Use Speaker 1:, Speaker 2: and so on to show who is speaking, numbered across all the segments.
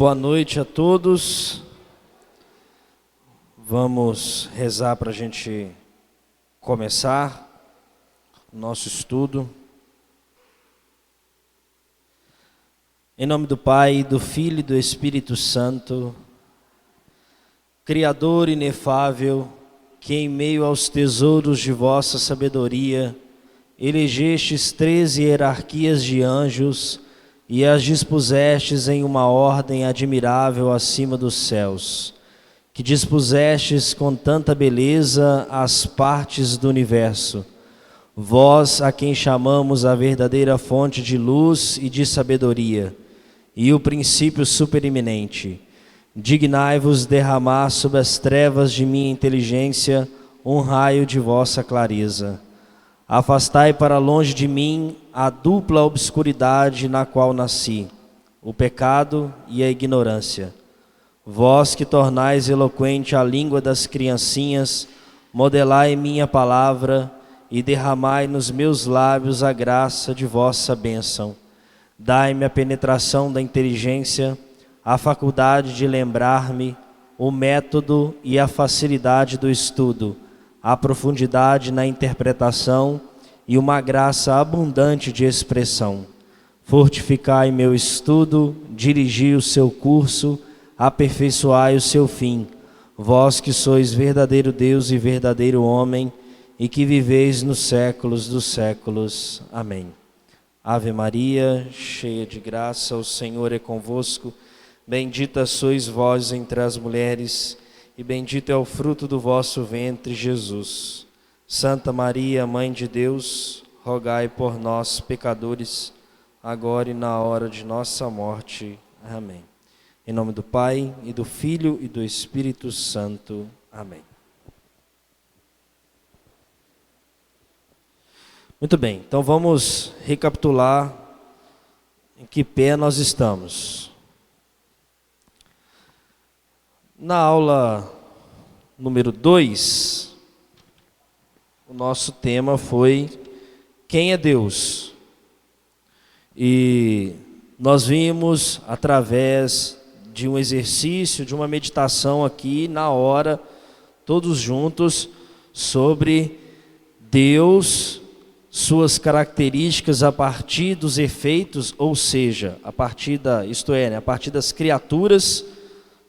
Speaker 1: Boa noite a todos. Vamos rezar para a gente começar o nosso estudo. Em nome do Pai, do Filho e do Espírito Santo, Criador inefável, que em meio aos tesouros de vossa sabedoria elegestes 13 hierarquias de anjos e as dispusestes em uma ordem admirável acima dos céus, que dispusestes com tanta beleza as partes do universo, vós a quem chamamos a verdadeira fonte de luz e de sabedoria, e o princípio supereminente, dignai-vos derramar sobre as trevas de minha inteligência um raio de vossa clareza. Afastai para longe de mim a dupla obscuridade na qual nasci, o pecado e a ignorância. Vós que tornais eloquente a língua das criancinhas, modelai minha palavra e derramai nos meus lábios a graça de vossa bênção. Dai-me a penetração da inteligência, a faculdade de lembrar-me, o método e a facilidade do estudo, a profundidade na interpretação e uma graça abundante de expressão. Fortificai meu estudo, dirigi o seu curso, aperfeiçoai o seu fim. Vós que sois verdadeiro Deus e verdadeiro homem, e que viveis nos séculos dos séculos. Amém. Ave Maria, cheia de graça, o Senhor é convosco. Bendita sois vós entre as mulheres, e bendito é o fruto do vosso ventre, Jesus. Santa Maria, Mãe de Deus, rogai por nós, pecadores, agora e na hora de nossa morte. Amém. Em nome do Pai, e do Filho, e do Espírito Santo. Amém. Muito bem, então vamos recapitular em que pé nós estamos. Na aula número 2, o nosso tema foi quem é Deus? E nós vimos através de um exercício, de uma meditação aqui na hora, todos juntos, sobre Deus, suas características a partir dos efeitos, ou seja, a partir das criaturas,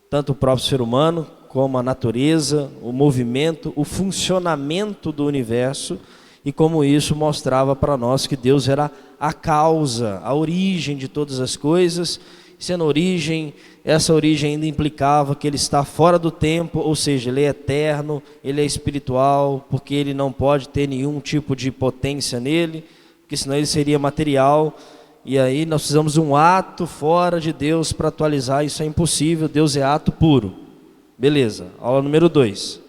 Speaker 1: tanto o próprio ser humano, como a natureza, o movimento, o funcionamento do universo, e como isso mostrava para nós que Deus era a causa, a origem de todas as coisas. Sendo origem, essa origem ainda implicava que ele está fora do tempo, ou seja, ele é eterno, ele é espiritual, porque ele não pode ter nenhum tipo de potência nele, porque senão ele seria material. E aí nós precisamos de um ato fora de Deus para atualizar, isso é impossível, Deus é ato puro. Beleza, aula número 2.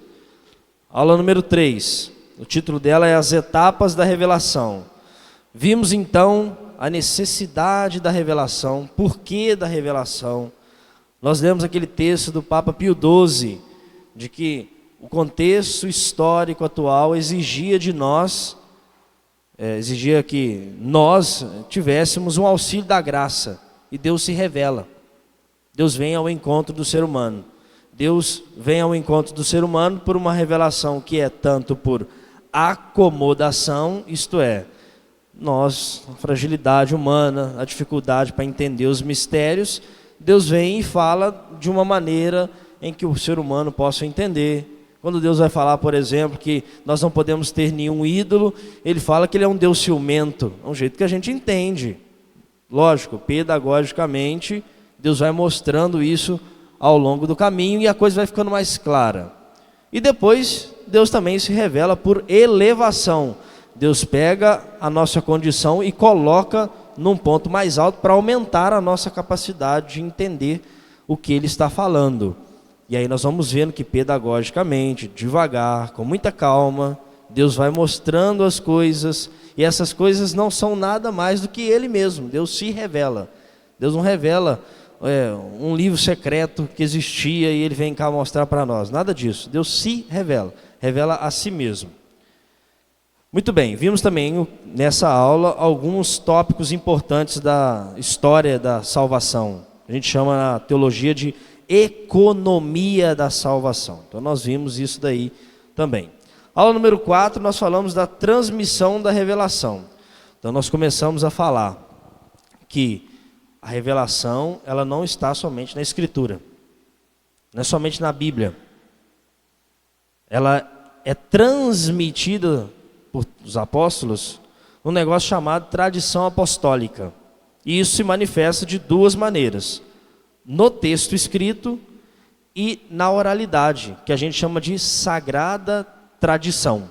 Speaker 1: Aula número 3, o título dela é As Etapas da Revelação. Vimos então a necessidade da revelação, porquê da revelação. Nós lemos aquele texto do Papa Pio XII, de que o contexto histórico atual exigia de nós, exigia que nós tivéssemos um auxílio da graça, e Deus se revela. Deus vem ao encontro do ser humano. Deus vem ao encontro do ser humano por uma revelação que é tanto por acomodação, isto é, nós, a fragilidade humana, a dificuldade para entender os mistérios, Deus vem e fala de uma maneira em que o ser humano possa entender. Quando Deus vai falar, por exemplo, que nós não podemos ter nenhum ídolo, Ele fala que Ele é um Deus ciumento, é um jeito que a gente entende. Lógico, pedagogicamente, Deus vai mostrando isso ao longo do caminho e a coisa vai ficando mais clara. E depois, Deus também se revela por elevação. Deus pega a nossa condição e coloca num ponto mais alto para aumentar a nossa capacidade de entender o que Ele está falando. E aí nós vamos vendo que pedagogicamente, devagar, com muita calma, Deus vai mostrando as coisas, e essas coisas não são nada mais do que Ele mesmo. Deus se revela. Deus não revela um livro secreto que existia e Ele vem cá mostrar para nós. Nada disso. Deus se revela. Revela a si mesmo. Muito bem, vimos também nessa aula alguns tópicos importantes da história da salvação. A gente chama na teologia de economia da salvação. Então nós vimos isso daí também. Aula número 4, nós falamos da transmissão da revelação. Então nós começamos a falar que a revelação, ela não está somente na Escritura. Não é somente na Bíblia. Ela é transmitida por os apóstolos num negócio chamado tradição apostólica. E isso se manifesta de duas maneiras: no texto escrito e na oralidade, que a gente chama de sagrada tradição.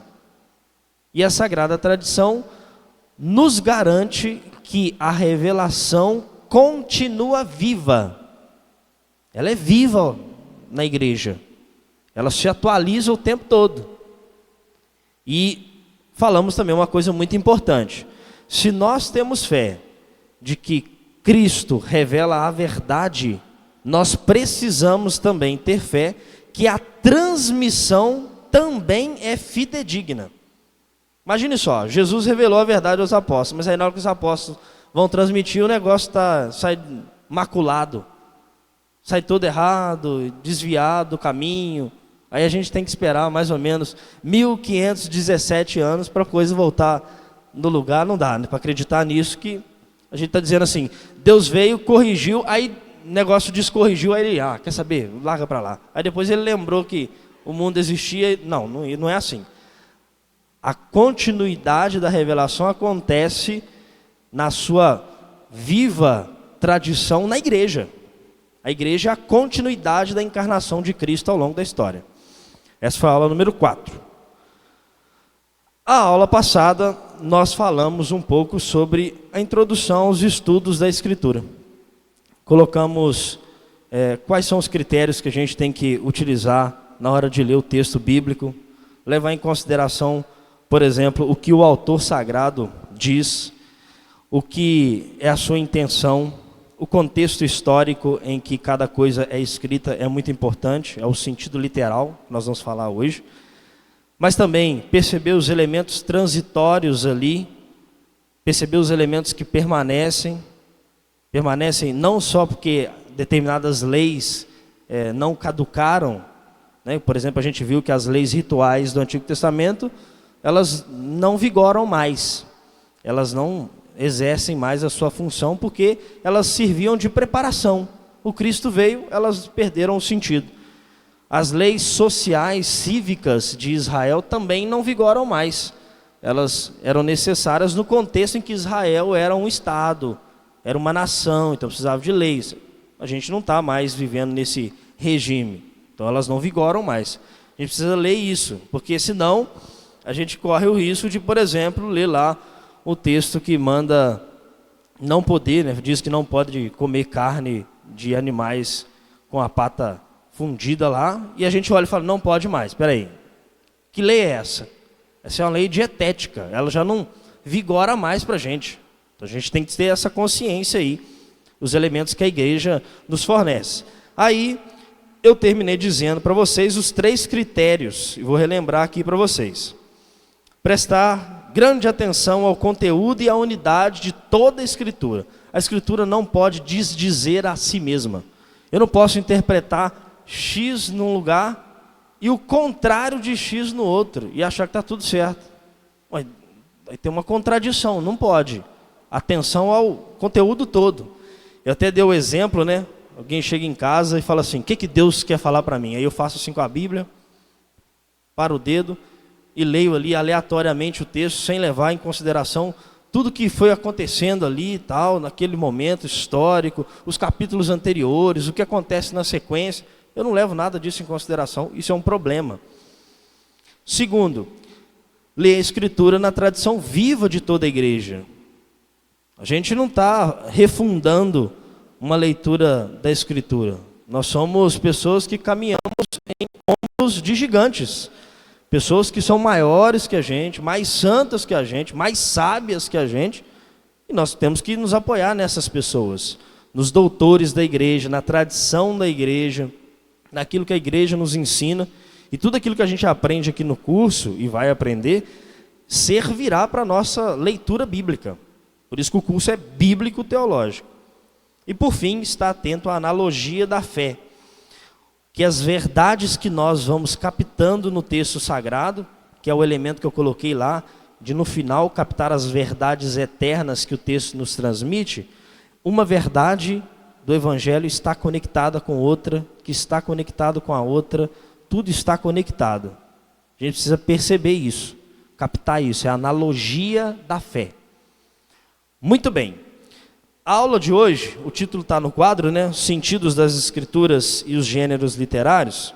Speaker 1: E a sagrada tradição nos garante que a revelação continua viva. Ela é viva na igreja. Ela se atualiza o tempo todo. E falamos também uma coisa muito importante. Se nós temos fé de que Cristo revela a verdade, nós precisamos também ter fé que a transmissão também é fidedigna. Imagine só, Jesus revelou a verdade aos apóstolos, mas aí na hora que os apóstolos vão transmitir, o negócio sai maculado, sai todo errado, desviado do caminho. Aí a gente tem que esperar mais ou menos 1517 anos para a coisa voltar no lugar. Não dá, né? Para acreditar nisso, que a gente está dizendo assim, Deus veio, corrigiu, aí o negócio descorrigiu, aí ele, quer saber, larga para lá. Aí depois ele lembrou que o mundo existia. Não é assim. A continuidade da revelação acontece na sua viva tradição na igreja. A igreja é a continuidade da encarnação de Cristo ao longo da história. Essa foi a aula número 4. A aula passada, nós falamos um pouco sobre a introdução aos estudos da Escritura. Colocamos quais são os critérios que a gente tem que utilizar na hora de ler o texto bíblico, levar em consideração, por exemplo, o que o autor sagrado diz, o que é a sua intenção, o contexto histórico em que cada coisa é escrita é muito importante, é o sentido literal que nós vamos falar hoje. Mas também perceber os elementos transitórios ali, perceber os elementos que permanecem não só porque determinadas leis não caducaram, né? Por exemplo, a gente viu que as leis rituais do Antigo Testamento, elas não vigoram mais, elas não exercem mais a sua função, porque elas serviam de preparação. O Cristo veio, elas perderam o sentido. As leis sociais, cívicas de Israel também não vigoram mais. Elas eram necessárias no contexto em que Israel era um Estado, era uma nação, então precisava de leis. A gente não está mais vivendo nesse regime, então elas não vigoram mais. A gente precisa ler isso, porque senão a gente corre o risco de, por exemplo, ler lá o texto que manda não poder, né? Diz que não pode comer carne de animais com a pata fundida lá, e a gente olha e fala, não pode mais. Espera aí, que lei é essa? Essa é uma lei dietética, ela já não vigora mais para a gente. Então a gente tem que ter essa consciência aí, os elementos que a igreja nos fornece. Aí eu terminei dizendo para vocês os 3 critérios, e vou relembrar aqui para vocês. Prestar grande atenção ao conteúdo e à unidade de toda a Escritura. A Escritura não pode desdizer a si mesma. Eu não posso interpretar X num lugar e o contrário de X no outro, e achar que está tudo certo. Vai ter uma contradição, não pode. Atenção ao conteúdo todo. Eu até dei o exemplo, né? Alguém chega em casa e fala assim, o que Deus quer falar para mim? Aí eu faço assim com a Bíblia, paro o dedo e leio ali aleatoriamente o texto, sem levar em consideração tudo que foi acontecendo ali e tal, naquele momento histórico, os capítulos anteriores, o que acontece na sequência. Eu não levo nada disso em consideração, isso é um problema. Segundo, ler a Escritura na tradição viva de toda a igreja. A gente não está refundando uma leitura da Escritura. Nós somos pessoas que caminhamos em ombros de gigantes. Pessoas que são maiores que a gente, mais santas que a gente, mais sábias que a gente. E nós temos que nos apoiar nessas pessoas. Nos doutores da igreja, na tradição da igreja, naquilo que a igreja nos ensina. E tudo aquilo que a gente aprende aqui no curso e vai aprender, servirá para a nossa leitura bíblica. Por isso que o curso é bíblico-teológico. E por fim, estar atento à analogia da fé, que as verdades que nós vamos captando no texto sagrado, que é o elemento que eu coloquei lá, de no final captar as verdades eternas que o texto nos transmite, uma verdade do Evangelho está conectada com outra, que está conectado com a outra, tudo está conectado. A gente precisa perceber isso, captar isso, é a analogia da fé. Muito bem, a aula de hoje, o título está no quadro, né? Sentidos das Escrituras e os gêneros literários.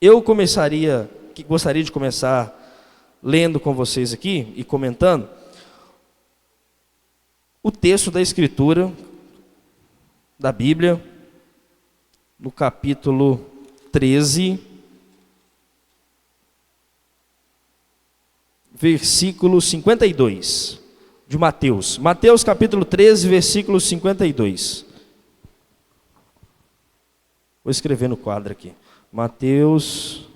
Speaker 1: Eu gostaria de começar lendo com vocês aqui e comentando o texto da Escritura, da Bíblia, no capítulo 13, versículo 52, de Mateus. Mateus capítulo 13, versículo 52. Vou escrever no quadro aqui. Mateus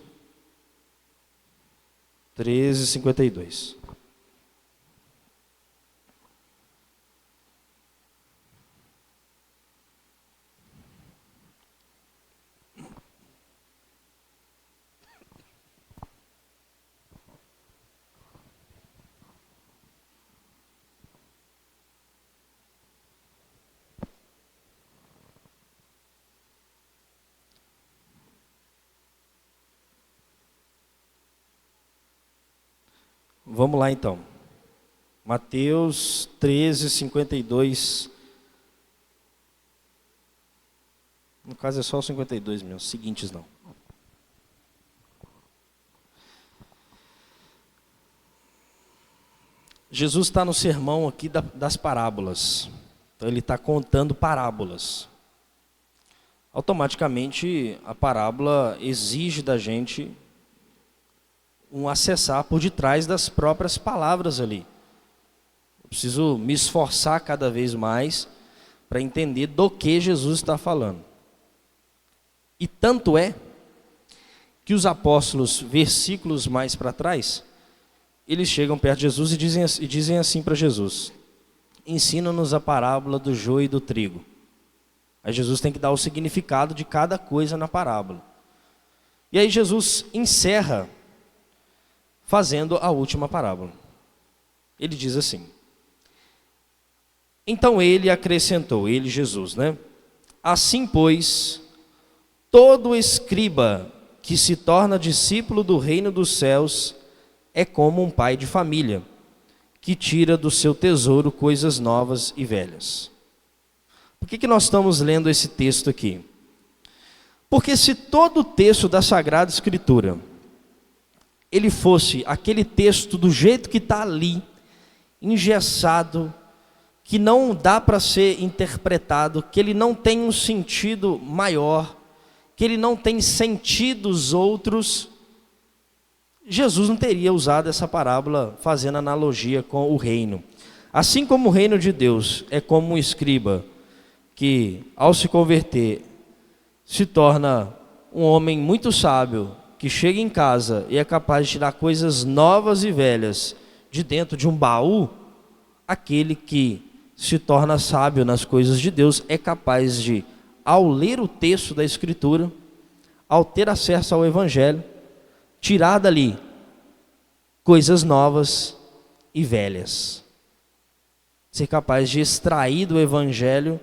Speaker 1: 13, 52. Vamos lá então. Mateus 13, 52. No caso é só o 52 mesmo, seguintes não. Jesus está no sermão aqui das parábolas. Então ele está contando parábolas. Automaticamente a parábola exige da gente um acessar por detrás das próprias palavras ali. Eu preciso me esforçar cada vez mais para entender do que Jesus está falando. E tanto é que os apóstolos, versículos mais para trás, eles chegam perto de Jesus e dizem assim para Jesus: ensina-nos a parábola do joio e do trigo. Aí Jesus tem que dar o significado de cada coisa na parábola. E aí Jesus encerra fazendo a última parábola. Ele diz assim: então ele acrescentou, ele Jesus, né? Assim, pois, todo escriba que se torna discípulo do reino dos céus é como um pai de família, que tira do seu tesouro coisas novas e velhas. Por que nós estamos lendo esse texto aqui? Porque se todo o texto da Sagrada Escritura ele fosse aquele texto do jeito que está ali, engessado, que não dá para ser interpretado, que ele não tem um sentido maior, que ele não tem sentidos outros, Jesus não teria usado essa parábola fazendo analogia com o reino. Assim como o reino de Deus é como um escriba que, ao se converter, se torna um homem muito sábio, que chega em casa e é capaz de tirar coisas novas e velhas de dentro de um baú, aquele que se torna sábio nas coisas de Deus é capaz de, ao ler o texto da Escritura, ao ter acesso ao Evangelho, tirar dali coisas novas e velhas. Ser capaz de extrair do Evangelho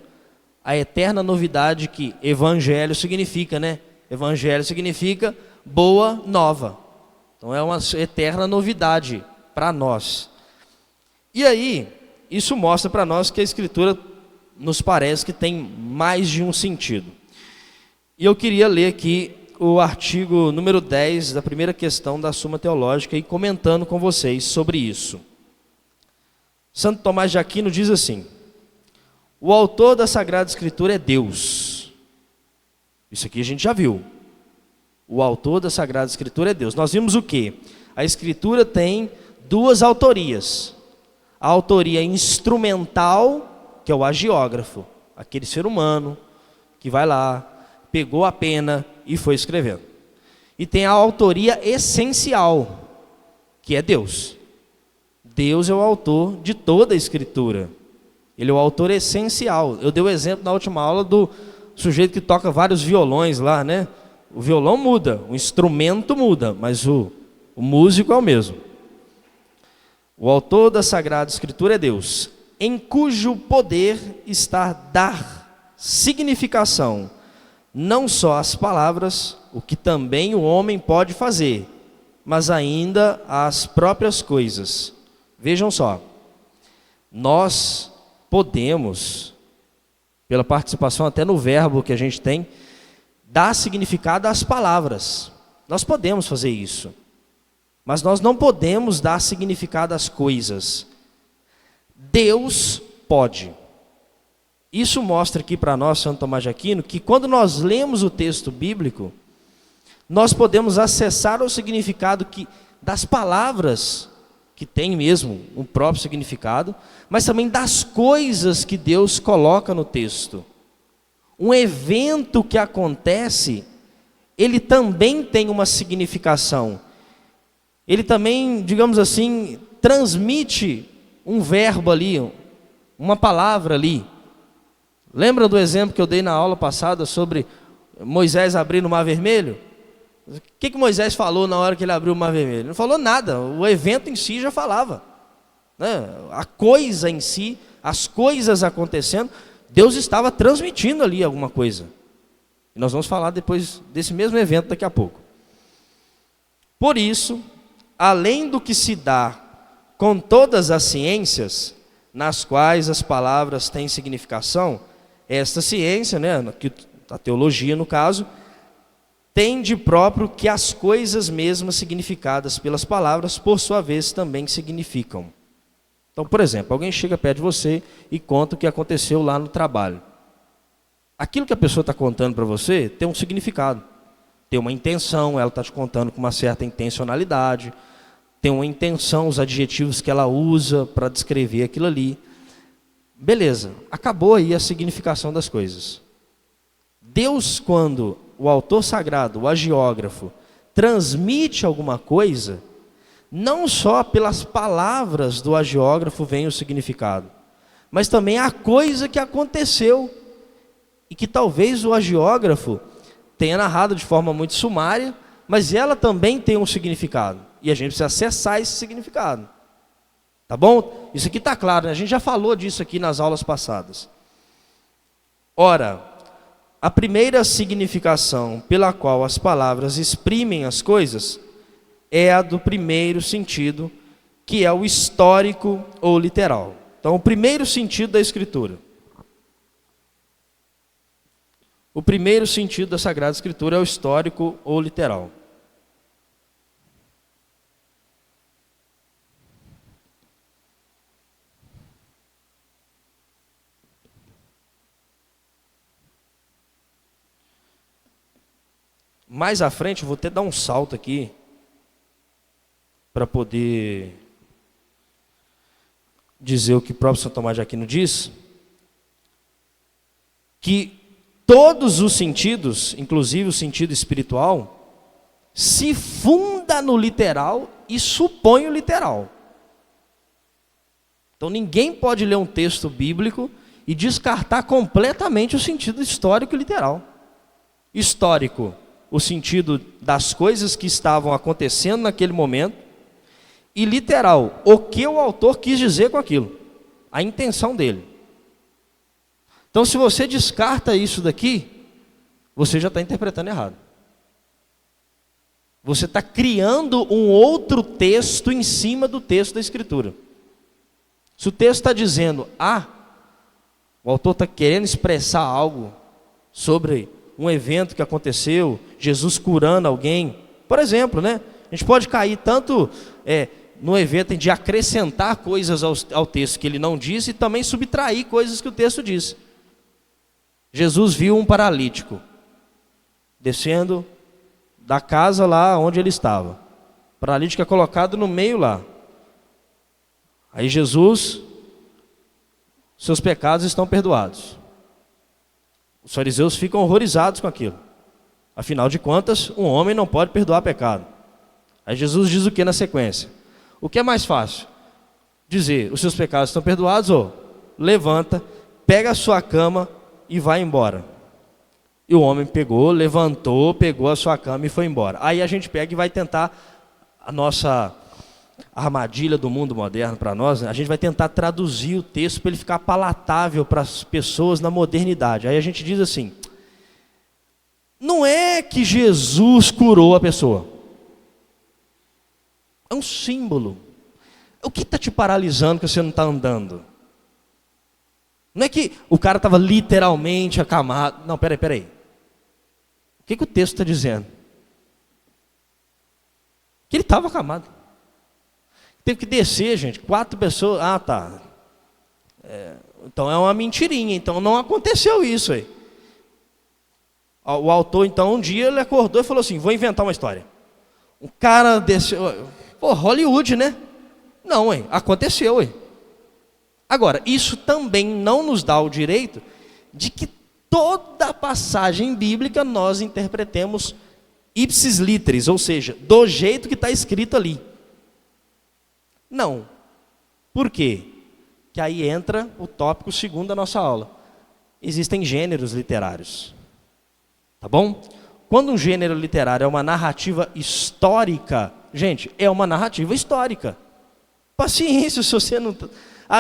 Speaker 1: a eterna novidade que Evangelho significa, né? Evangelho significa boa nova. Então é uma eterna novidade para nós. E aí, isso mostra para nós que a Escritura nos parece que tem mais de um sentido. E eu queria ler aqui o artigo número 10 da primeira questão da Suma Teológica e comentando com vocês sobre isso. Santo Tomás de Aquino diz assim: o autor da Sagrada Escritura é Deus. Isso aqui a gente já viu. O autor da Sagrada Escritura é Deus. Nós vimos o quê? A Escritura tem duas autorias. A autoria instrumental, que é o agiógrafo, aquele ser humano que vai lá, pegou a pena e foi escrevendo. E tem a autoria essencial, que é Deus. Deus é o autor de toda a Escritura. Ele é o autor essencial. Eu dei o exemplo na última aula do sujeito que toca vários violões lá, né? O violão muda, o instrumento muda, mas o músico é o mesmo. O autor da Sagrada Escritura é Deus, em cujo poder está dar significação, não só às palavras, o que também o homem pode fazer, mas ainda às próprias coisas. Vejam só, nós podemos, pela participação até no verbo que a gente tem, dar significado às palavras. Nós podemos fazer isso, mas nós não podemos dar significado às coisas. Deus pode. Isso mostra aqui para nós, Santo Tomás de Aquino, que quando nós lemos o texto bíblico, nós podemos acessar o significado das palavras, que tem mesmo um próprio significado, mas também das coisas que Deus coloca no texto. Um evento que acontece, ele também tem uma significação. Ele também, digamos assim, transmite um verbo ali, uma palavra ali. Lembra do exemplo que eu dei na aula passada sobre Moisés abrir no Mar Vermelho? O que Moisés falou na hora que ele abriu o Mar Vermelho? Não falou nada, o evento em si já falava, né? A coisa em si, as coisas acontecendo, Deus estava transmitindo ali alguma coisa. E nós vamos falar depois desse mesmo evento daqui a pouco. Por isso, além do que se dá com todas as ciências, nas quais as palavras têm significação, esta ciência, né, a teologia no caso, tem de próprio que as coisas mesmas significadas pelas palavras, por sua vez, também significam. Então, por exemplo, alguém chega perto de você e conta o que aconteceu lá no trabalho. Aquilo que a pessoa está contando para você tem um significado, tem uma intenção, ela está te contando com uma certa intencionalidade, tem uma intenção, os adjetivos que ela usa para descrever aquilo ali. Beleza, acabou aí a significação das coisas. Deus, quando o autor sagrado, o agiógrafo, transmite alguma coisa, não só pelas palavras do agiógrafo vem o significado, mas também a coisa que aconteceu e que talvez o agiógrafo tenha narrado de forma muito sumária, mas ela também tem um significado e a gente precisa acessar esse significado. Tá bom? Isso aqui está claro, né? A gente já falou disso aqui nas aulas passadas. Ora, a primeira significação pela qual as palavras exprimem as coisas é a do primeiro sentido, que é o histórico ou literal. Então, o primeiro sentido da Escritura. O primeiro sentido da Sagrada Escritura é o histórico ou literal. Mais à frente, eu vou ter que dar um salto aqui, para poder dizer o que o próprio Santo Tomás de Aquino diz, que todos os sentidos, inclusive o sentido espiritual, se funda no literal e supõe o literal. Então ninguém pode ler um texto bíblico e descartar completamente o sentido histórico e literal. Histórico, o sentido das coisas que estavam acontecendo naquele momento, e literal, o que o autor quis dizer com aquilo, a intenção dele. Então, se você descarta isso daqui, você já está interpretando errado. Você está criando um outro texto em cima do texto da Escritura. Se o texto está dizendo o autor está querendo expressar algo sobre um evento que aconteceu, Jesus curando alguém, por exemplo, né? A gente pode cair tanto no evento de acrescentar coisas ao texto que ele não disse e também subtrair coisas que o texto disse. Jesus viu um paralítico descendo da casa lá onde ele estava. O paralítico é colocado no meio lá. Aí Jesus, seus pecados estão perdoados. Os fariseus ficam horrorizados com aquilo. Afinal de contas, um homem não pode perdoar pecado. Aí Jesus diz o que na sequência? O que é mais fácil? Dizer, os seus pecados estão perdoados ou levanta, pega a sua cama e vai embora. E o homem pegou, levantou, pegou a sua cama e foi embora. Aí a gente pega e vai tentar, a nossa armadilha do mundo moderno para nós, né? A gente vai tentar traduzir o texto para ele ficar palatável para as pessoas na modernidade. Aí a gente diz assim, não é que Jesus curou a pessoa. É um símbolo. O que está te paralisando que você não está andando? Não é que o cara estava literalmente acamado. Não, peraí. O que o texto está dizendo? Que ele estava acamado. Teve que descer, gente. 4 pessoas. Ah, tá. Então é uma mentirinha. Então não aconteceu isso aí. O autor, então, um dia ele acordou e falou assim, vou inventar uma história. O cara desceu. Pô, Hollywood, né? Não, hein? Aconteceu, hein? Agora, isso também não nos dá o direito de que toda passagem bíblica nós interpretemos ipsis literis, ou seja, do jeito que está escrito ali. Não. Por quê? Que aí entra o tópico segundo da nossa aula. Existem gêneros literários. Tá bom? Quando um gênero literário é uma narrativa histórica, gente, é uma narrativa histórica. Paciência se você não...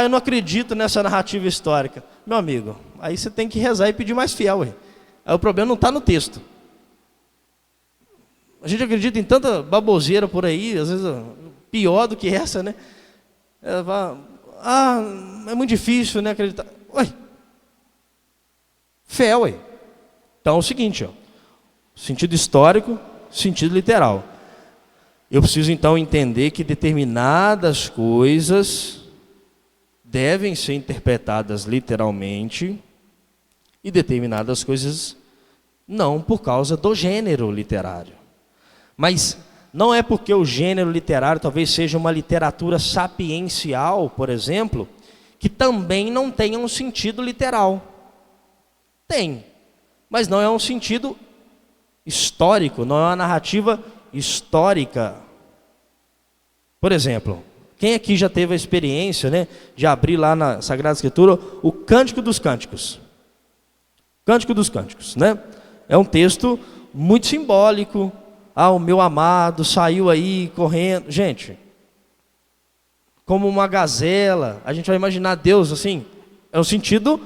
Speaker 1: eu não acredito nessa narrativa histórica. Meu amigo, aí você tem que rezar e pedir mais fiel. Aí o problema não está no texto. A gente acredita em tanta baboseira por aí, às vezes pior do que essa, né? É muito difícil, né, acreditar. Ué, fé, ué. Então é o seguinte, ó, sentido histórico, sentido literal. Eu preciso então entender que determinadas coisas devem ser interpretadas literalmente e determinadas coisas não, por causa do gênero literário. Mas não é porque o gênero literário talvez seja uma literatura sapiencial, por exemplo, que também não tenha um sentido literal. Tem, mas não é um sentido histórico, não é uma narrativa histórica. Por exemplo, quem aqui já teve a experiência, né, de abrir lá na Sagrada Escritura o Cântico dos Cânticos? Cântico dos Cânticos, né? É um texto muito simbólico. O meu amado saiu aí correndo. Gente, como uma gazela, a gente vai imaginar Deus assim. É o sentido,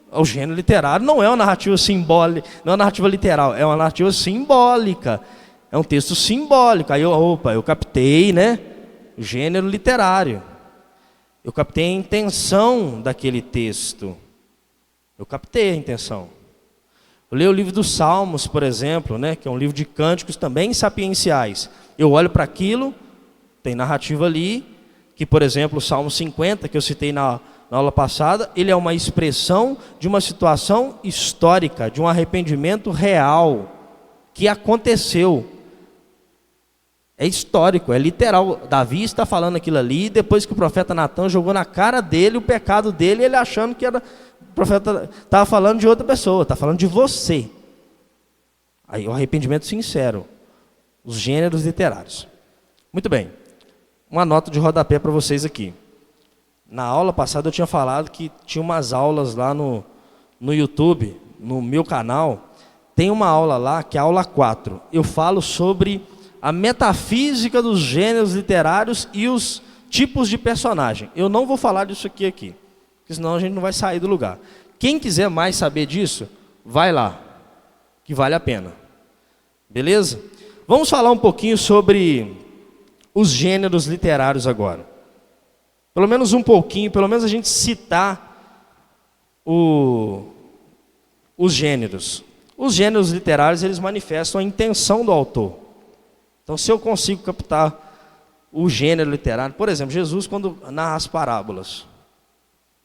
Speaker 1: o gênero literário não é uma narrativa simbólica, não é uma narrativa literal, é uma narrativa simbólica. É um texto simbólico. Aí eu captei, né, o gênero literário. Eu captei a intenção daquele texto. Eu captei a intenção. Eu leio o livro dos Salmos, por exemplo, né, que é um livro de cânticos também sapienciais. Eu olho para aquilo, tem narrativa ali, que, por exemplo, o Salmo 50, que eu citei na aula passada, ele é uma expressão de uma situação histórica, de um arrependimento real, que aconteceu. É histórico, é literal. Davi está falando aquilo ali, depois que o profeta Natan jogou na cara dele o pecado dele, ele achando que era... O profeta estava falando de outra pessoa, está falando de você. Aí o arrependimento sincero. Os gêneros literários. Muito bem. Uma nota de rodapé para vocês aqui. Na aula passada eu tinha falado que tinha umas aulas lá no YouTube, no meu canal. Tem uma aula lá, que é a aula 4. Eu falo sobre a metafísica dos gêneros literários e os tipos de personagem. Eu não vou falar disso aqui. Porque senão a gente não vai sair do lugar. Quem quiser mais saber disso, vai lá, que vale a pena. Beleza? Vamos falar um pouquinho sobre os gêneros literários agora. Pelo menos um pouquinho, pelo menos a gente citar os gêneros. Os gêneros literários, eles manifestam a intenção do autor. Então, se eu consigo captar o gênero literário, por exemplo, Jesus quando narra as parábolas,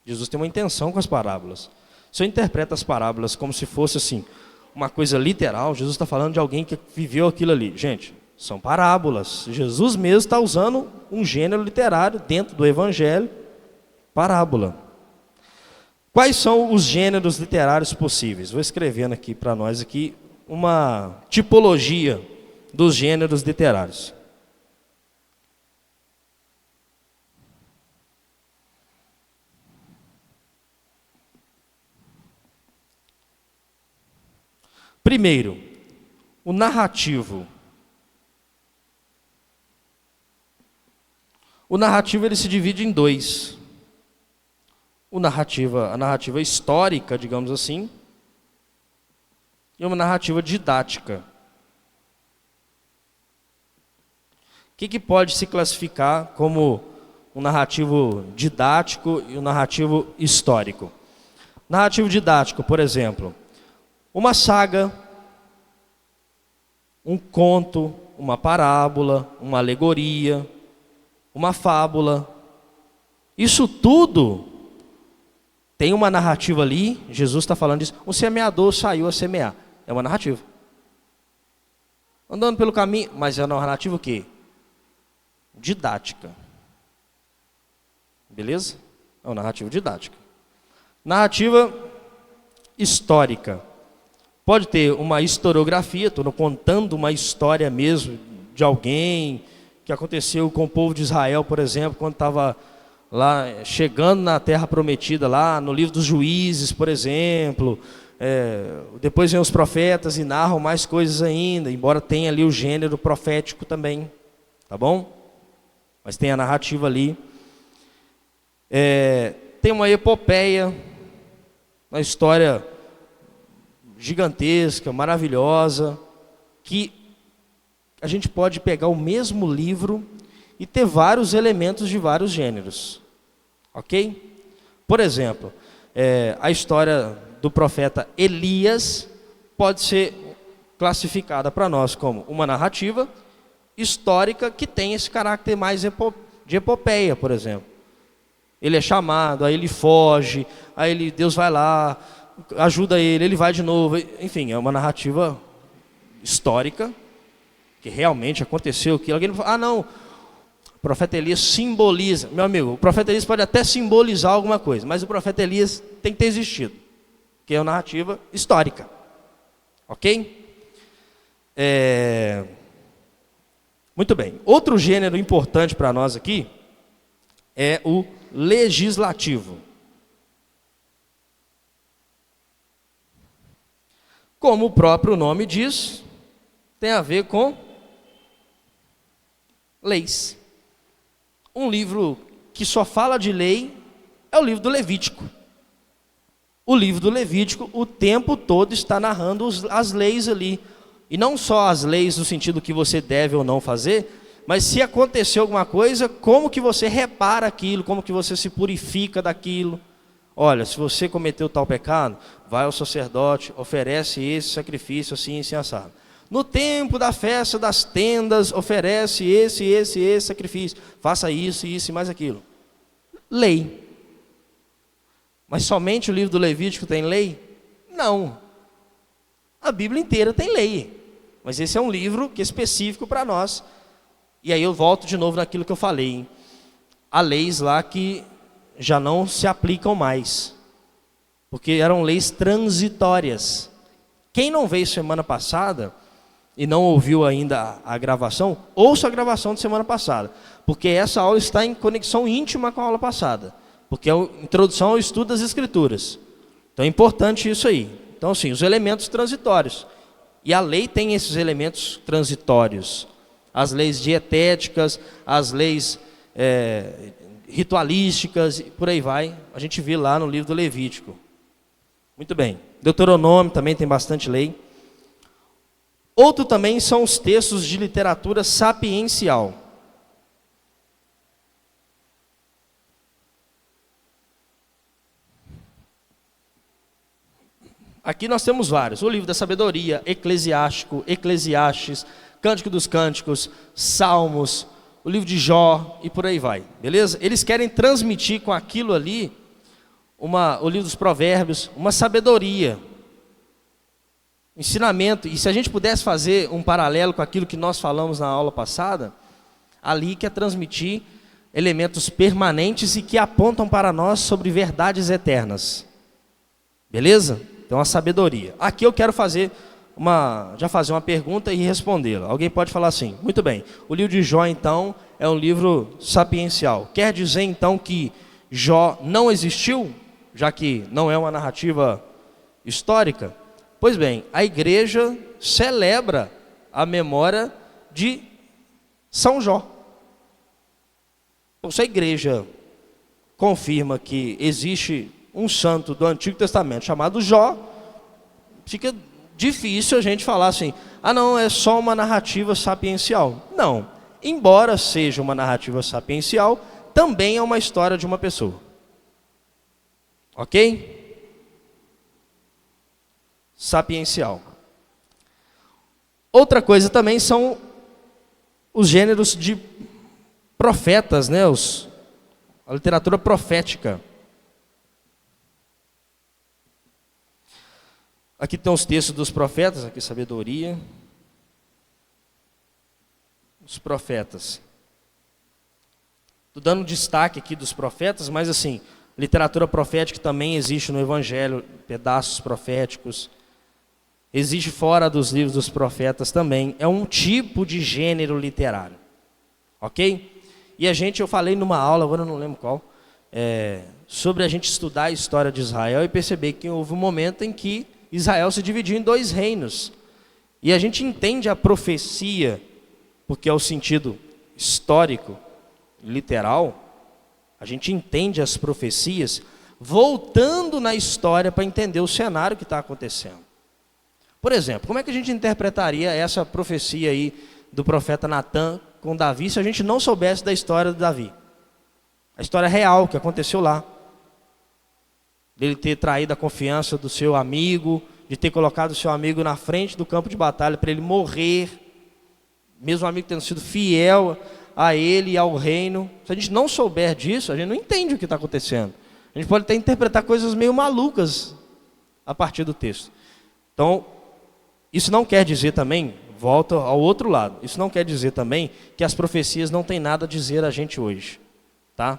Speaker 1: Jesus tem uma intenção com as parábolas. Se eu interpreto as parábolas como se fosse assim, uma coisa literal, Jesus está falando de alguém que viveu aquilo ali. Gente, são parábolas. Jesus mesmo está usando um gênero literário dentro do Evangelho, parábola. Quais são os gêneros literários possíveis? Vou escrevendo aqui para nós aqui uma tipologia dos gêneros literários. Primeiro, o narrativo. O narrativo ele se divide em dois. A narrativa histórica, digamos assim, e uma narrativa didática. O que pode se classificar como um narrativo didático e um narrativo histórico? Narrativo didático, por exemplo, uma saga, um conto, uma parábola, uma alegoria, uma fábula. Isso tudo tem uma narrativa ali. Jesus está falando disso. Um semeador saiu a semear. É uma narrativa. Andando pelo caminho, mas é uma narrativa o quê? Didática. Beleza? É uma narrativa didática. Narrativa histórica. Pode ter uma historiografia, estou contando uma história mesmo de alguém que aconteceu com o povo de Israel, por exemplo, quando estava lá chegando na Terra Prometida, lá no livro dos Juízes, por exemplo. Depois vem os profetas e narram mais coisas ainda, embora tenha ali o gênero profético também, tá bom? Mas tem a narrativa ali. Tem uma epopeia, uma história gigantesca, maravilhosa, que a gente pode pegar o mesmo livro e ter vários elementos de vários gêneros, ok? Por exemplo, a história do profeta Elias pode ser classificada para nós como uma narrativa histórica que tem esse caráter mais de epopeia, por exemplo. Ele é chamado, aí ele foge, aí Deus vai lá, ajuda ele vai de novo. Enfim, é uma narrativa histórica que realmente aconteceu aquilo. Alguém fala, não, o profeta Elias simboliza. Meu amigo, o profeta Elias pode até simbolizar alguma coisa, mas o profeta Elias tem que ter existido, que é uma narrativa histórica. Ok? Muito bem. Outro gênero importante para nós aqui é o legislativo. Como o próprio nome diz, tem a ver com leis. Um livro que só fala de lei é o livro do Levítico. O livro do Levítico, o tempo todo está narrando as leis ali. E não só as leis no sentido que você deve ou não fazer, mas se acontecer alguma coisa, como que você repara aquilo, como que você se purifica daquilo. Olha, se você cometeu tal pecado, vai ao sacerdote, oferece esse sacrifício assim, assim, assado. No tempo da festa das tendas, oferece esse sacrifício. Faça isso e mais aquilo. Lei. Mas somente o livro do Levítico tem lei? Não. A Bíblia inteira tem lei. Mas esse é um livro que é específico para nós. E aí eu volto de novo naquilo que eu falei. Há leis lá que já não se aplicam mais, porque eram leis transitórias. Quem não veio semana passada e não ouviu ainda a gravação, ouça a gravação de semana passada, porque essa aula está em conexão íntima com a aula passada, porque é a introdução ao estudo das Escrituras. Então é importante isso aí. Então, sim, os elementos transitórios. E a lei tem esses elementos transitórios. As leis dietéticas, as leis ritualísticas, por aí vai. A gente vê lá no livro do Levítico. Muito bem. Deuteronômio também tem bastante lei. Outro também são os textos de literatura sapiencial. Aqui nós temos vários. O livro da sabedoria, Eclesiástico, Eclesiastes, Cântico dos Cânticos, Salmos, o livro de Jó e por aí vai, beleza? Eles querem transmitir com aquilo ali, o livro dos Provérbios, uma sabedoria, ensinamento. E se a gente pudesse fazer um paralelo com aquilo que nós falamos na aula passada, ali quer transmitir elementos permanentes e que apontam para nós sobre verdades eternas, beleza? Então a sabedoria. Aqui eu quero fazer uma pergunta e respondê-la. Alguém pode falar assim: muito bem, o livro de Jó então é um livro sapiencial. Quer dizer então que Jó não existiu, já que não é uma narrativa histórica? Pois bem, a igreja celebra a memória de São Jó. Então, se a igreja confirma que existe um santo do Antigo Testamento chamado Jó, fica difícil a gente falar assim, não, é só uma narrativa sapiencial. Não, embora seja uma narrativa sapiencial, também é uma história de uma pessoa. Ok? Sapiencial. Outra coisa também são os gêneros de profetas, né? A literatura profética. Aqui tem os textos dos profetas, aqui sabedoria. Os profetas. Estou dando destaque aqui dos profetas, mas assim, literatura profética também existe no Evangelho, pedaços proféticos. Existe fora dos livros dos profetas também. É um tipo de gênero literário. Ok? E eu falei numa aula, agora eu não lembro qual, sobre a gente estudar a história de Israel e perceber que houve um momento em que Israel se dividiu em 2 reinos. E a gente entende a profecia, porque é o sentido histórico, literal, a gente entende as profecias voltando na história para entender o cenário que está acontecendo. Por exemplo, como é que a gente interpretaria essa profecia aí do profeta Natã com Davi se a gente não soubesse da história de Davi? A história real que aconteceu lá. Dele ter traído a confiança do seu amigo, de ter colocado o seu amigo na frente do campo de batalha para ele morrer, mesmo o amigo tendo sido fiel a ele e ao reino. Se a gente não souber disso, a gente não entende o que está acontecendo. A gente pode até interpretar coisas meio malucas a partir do texto. Então, isso não quer dizer também, volta ao outro lado, isso não quer dizer também que as profecias não têm nada a dizer a gente hoje, tá?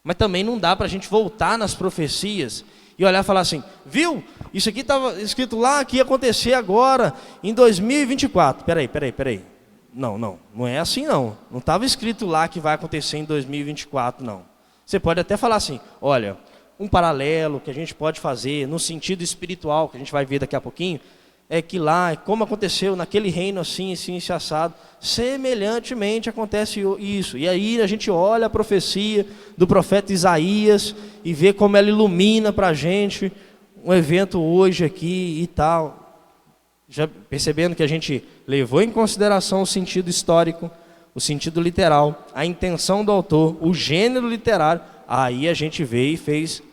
Speaker 1: Mas também não dá para a gente voltar nas profecias e olhar e falar assim, viu? Isso aqui estava escrito lá que ia acontecer agora, em 2024. Peraí. Não é assim não. Não estava escrito lá que vai acontecer em 2024, não. Você pode até falar assim, olha, um paralelo que a gente pode fazer no sentido espiritual, que a gente vai ver daqui a pouquinho, é que lá, como aconteceu naquele reino assim, assado, semelhantemente acontece isso. E aí a gente olha a profecia do profeta Isaías e vê como ela ilumina para a gente um evento hoje aqui e tal. Já percebendo que a gente levou em consideração o sentido histórico, o sentido literal, a intenção do autor, o gênero literário, aí a gente veio e fez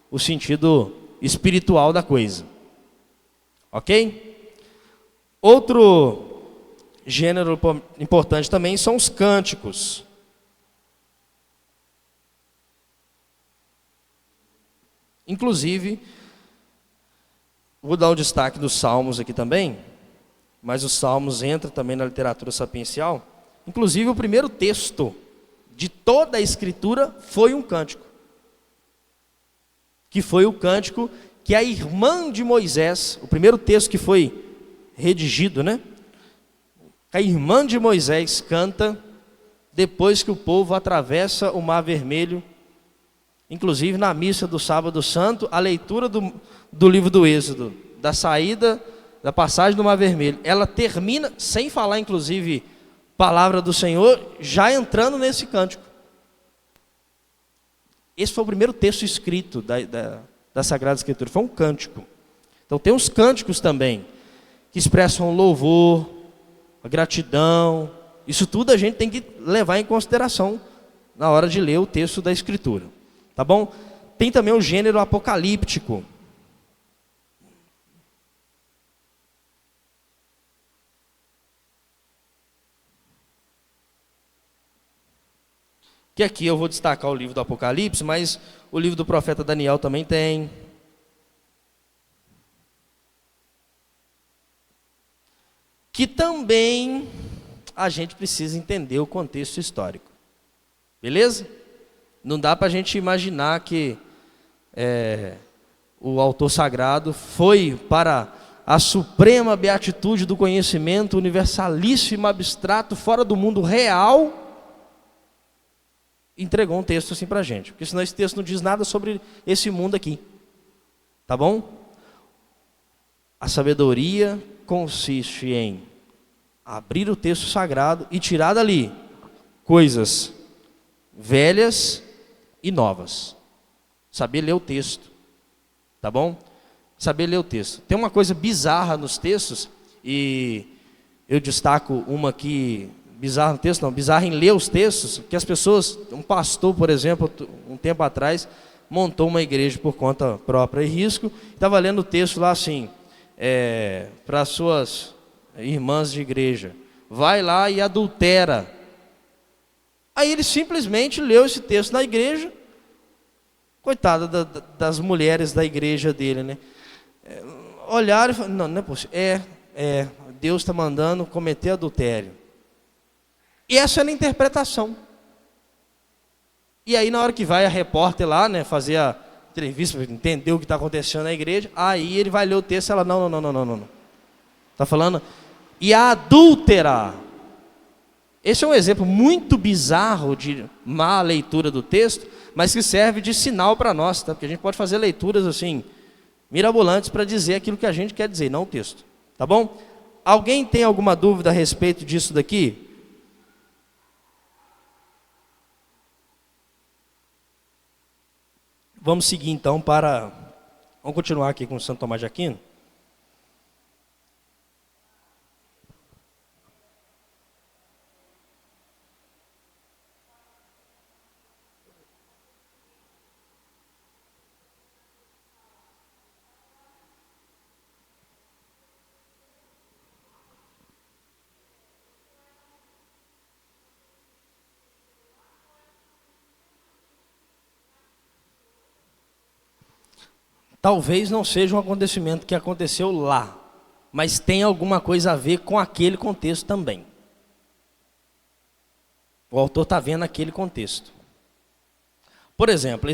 Speaker 1: o sentido espiritual da coisa. Ok? Outro gênero importante também são os cânticos. Inclusive, vou dar o destaque dos salmos aqui também, mas os salmos entram também na literatura sapiencial. Inclusive, o primeiro texto de toda a escritura foi um cântico. Que foi o cântico que a irmã de Moisés, o primeiro texto que foi redigido, né? A irmã de Moisés canta depois que o povo atravessa o Mar Vermelho. Inclusive na missa do Sábado Santo, a leitura do livro do Êxodo, da saída, da passagem do Mar Vermelho, ela termina, sem falar inclusive palavra do Senhor, já entrando nesse cântico. Esse foi o primeiro texto escrito da Sagrada Escritura, foi um cântico. Então tem os cânticos também, que expressam louvor, a gratidão. Isso tudo a gente tem que levar em consideração na hora de ler o texto da Escritura. Tá bom? Tem também o gênero apocalíptico. Que aqui eu vou destacar o livro do Apocalipse, mas o livro do profeta Daniel também tem. Que também a gente precisa entender o contexto histórico. Beleza? Não dá para a gente imaginar que o autor sagrado foi para a suprema beatitude do conhecimento universalíssimo, abstrato, fora do mundo real, entregou um texto assim para a gente. Porque senão esse texto não diz nada sobre esse mundo aqui. Tá bom? A sabedoria consiste em abrir o texto sagrado e tirar dali coisas velhas e novas. Saber ler o texto, tá bom? Saber ler o texto. Tem uma coisa bizarra nos textos, e eu destaco uma aqui, bizarra no texto não, bizarra em ler os textos, que as pessoas, um pastor, por exemplo, um tempo atrás, montou uma igreja por conta própria e risco, estava lendo o texto lá assim, para as suas irmãs de igreja, vai lá e adultera. Aí ele simplesmente leu esse texto na igreja, coitada das mulheres da igreja dele, né? Olharam e falaram, não é possível, Deus está mandando cometer adultério. E essa era a interpretação. E aí na hora que vai a repórter lá, né, fazer a entrevista, para entender o que está acontecendo na igreja, aí ele vai ler o texto e ela, não. Está falando, e a adúltera. Esse é um exemplo muito bizarro de má leitura do texto, mas que serve de sinal para nós, tá? Porque a gente pode fazer leituras assim, mirabolantes para dizer aquilo que a gente quer dizer, não o texto. Tá bom? Alguém tem alguma dúvida a respeito disso daqui? Vamos seguir então vamos continuar aqui com Santo Tomás de Aquino. Talvez não seja um acontecimento que aconteceu lá, mas tem alguma coisa a ver com aquele contexto também. O autor está vendo aquele contexto. Por exemplo,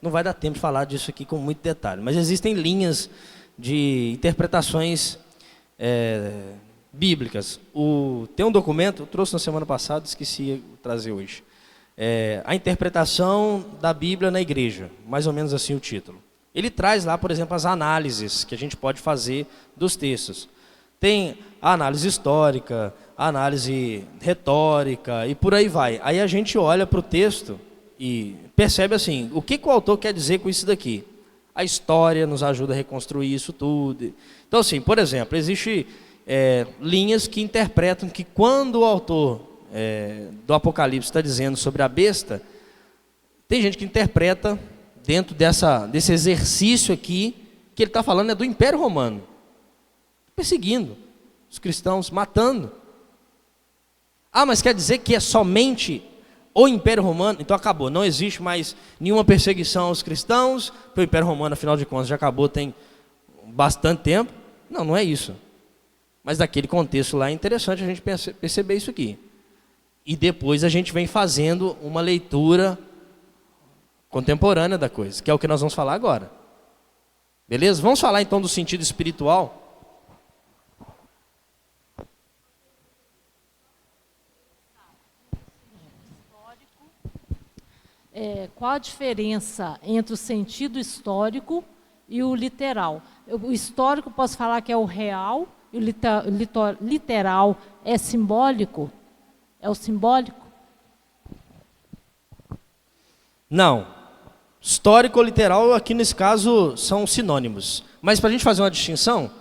Speaker 1: não vai dar tempo de falar disso aqui com muito detalhe, mas existem linhas de interpretações bíblicas. Tem um documento, eu trouxe na semana passada, esqueci de trazer hoje. A interpretação da Bíblia na igreja, mais ou menos assim o título. Ele traz lá, por exemplo, as análises que a gente pode fazer dos textos. Tem a análise histórica, a análise retórica e por aí vai. Aí a gente olha para o texto e percebe assim, o que o autor quer dizer com isso daqui? A história nos ajuda a reconstruir isso tudo. Então assim, por exemplo, existem linhas que interpretam que quando o autor do Apocalipse está dizendo sobre a besta, tem gente que interpreta dentro desse exercício aqui, que ele está falando do Império Romano, perseguindo os cristãos, matando. Mas quer dizer que é somente o Império Romano? Então acabou, não existe mais nenhuma perseguição aos cristãos, porque o Império Romano, afinal de contas, já acabou tem bastante tempo. Não é isso. Mas daquele contexto lá é interessante a gente perceber isso aqui. E depois a gente vem fazendo uma leitura contemporânea da coisa, que é o que nós vamos falar agora. Beleza? Vamos falar então do sentido espiritual.
Speaker 2: Qual a diferença entre o sentido histórico e o literal? O histórico posso falar que é o real, e o literal é simbólico? É o simbólico? Não.
Speaker 1: Histórico ou literal, aqui nesse caso, são sinônimos. Mas para a gente fazer uma distinção,